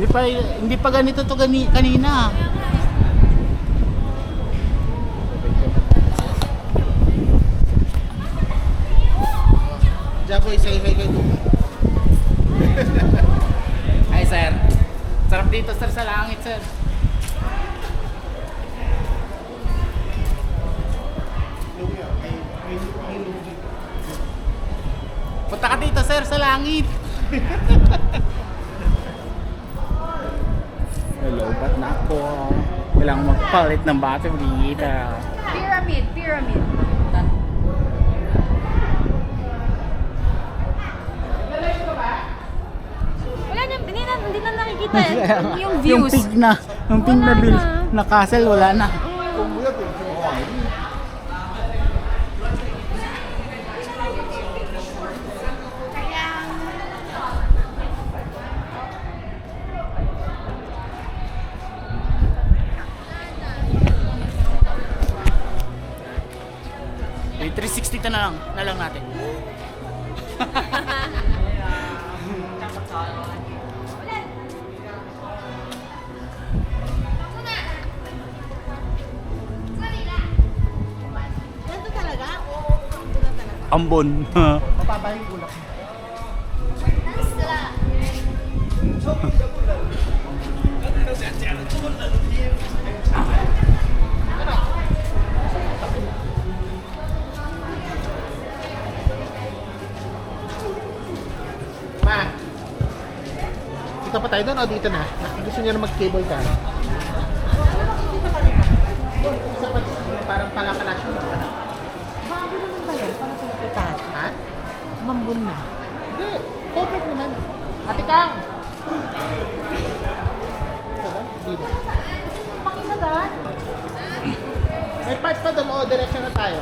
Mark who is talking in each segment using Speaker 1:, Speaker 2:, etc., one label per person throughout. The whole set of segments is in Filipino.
Speaker 1: hindi pa ganito to kanina.
Speaker 2: Diyan po, say hi kayo doon.
Speaker 1: Ay sir, sarap dito sir sa langit sir. Punta ka dito sir sa langit. Hello, ba't na ako? Kailangan magpalit ng battery.
Speaker 3: Pyramid. Wala na, hindi na nakikita yung views.
Speaker 1: Yung pig na
Speaker 3: Wala
Speaker 1: bill,
Speaker 3: na.
Speaker 1: na castle, wala na. May 360 na lang natin.
Speaker 3: Ganito talaga? Oo, ganito na talaga.
Speaker 1: Ambon.
Speaker 2: Mababa yung ulak. Ma, dito pa tayo doon o dito na? Gusto niyo na mag-cable car? Isa pa, parang pala-palasyo na.
Speaker 3: Bago naman ba yan? Para sa
Speaker 2: Ha?
Speaker 3: Mambun na.
Speaker 2: Hindi, perfect naman. Ate Kang! Ito ba? Hindi ba?
Speaker 3: Pakisagan?
Speaker 2: May part pa doon o direction na tayo?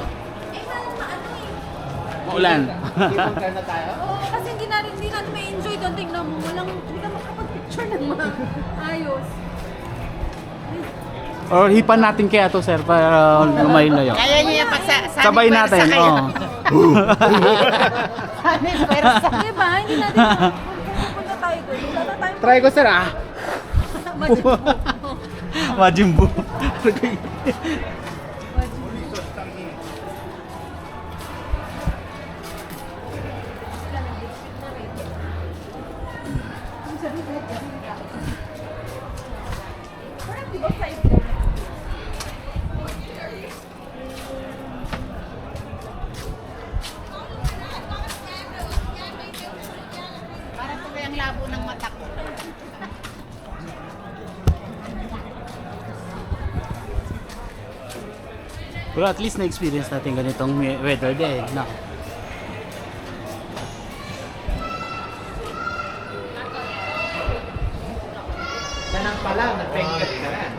Speaker 1: Maulan.
Speaker 2: Cable car na tayo?
Speaker 3: Oo, kasi hindi natin may enjoy doon. Tingnan mo, hindi ka makapag-picture ng mga ayos.
Speaker 1: Or hipan natin kaya to sir para lumayo na yun.
Speaker 4: Kaya niya pag
Speaker 1: Sabay natin. Oh.
Speaker 3: Diba? Hindi natin pupunta tayo doon. Wala na tayong
Speaker 2: Try ko sir ah.
Speaker 1: Majin Buu.
Speaker 4: Parang tuloy ang labo ng mata ko.
Speaker 1: Pero at least na-experience natin ganitong weather day. No?
Speaker 2: Ganang pala, nag-pengat ka na.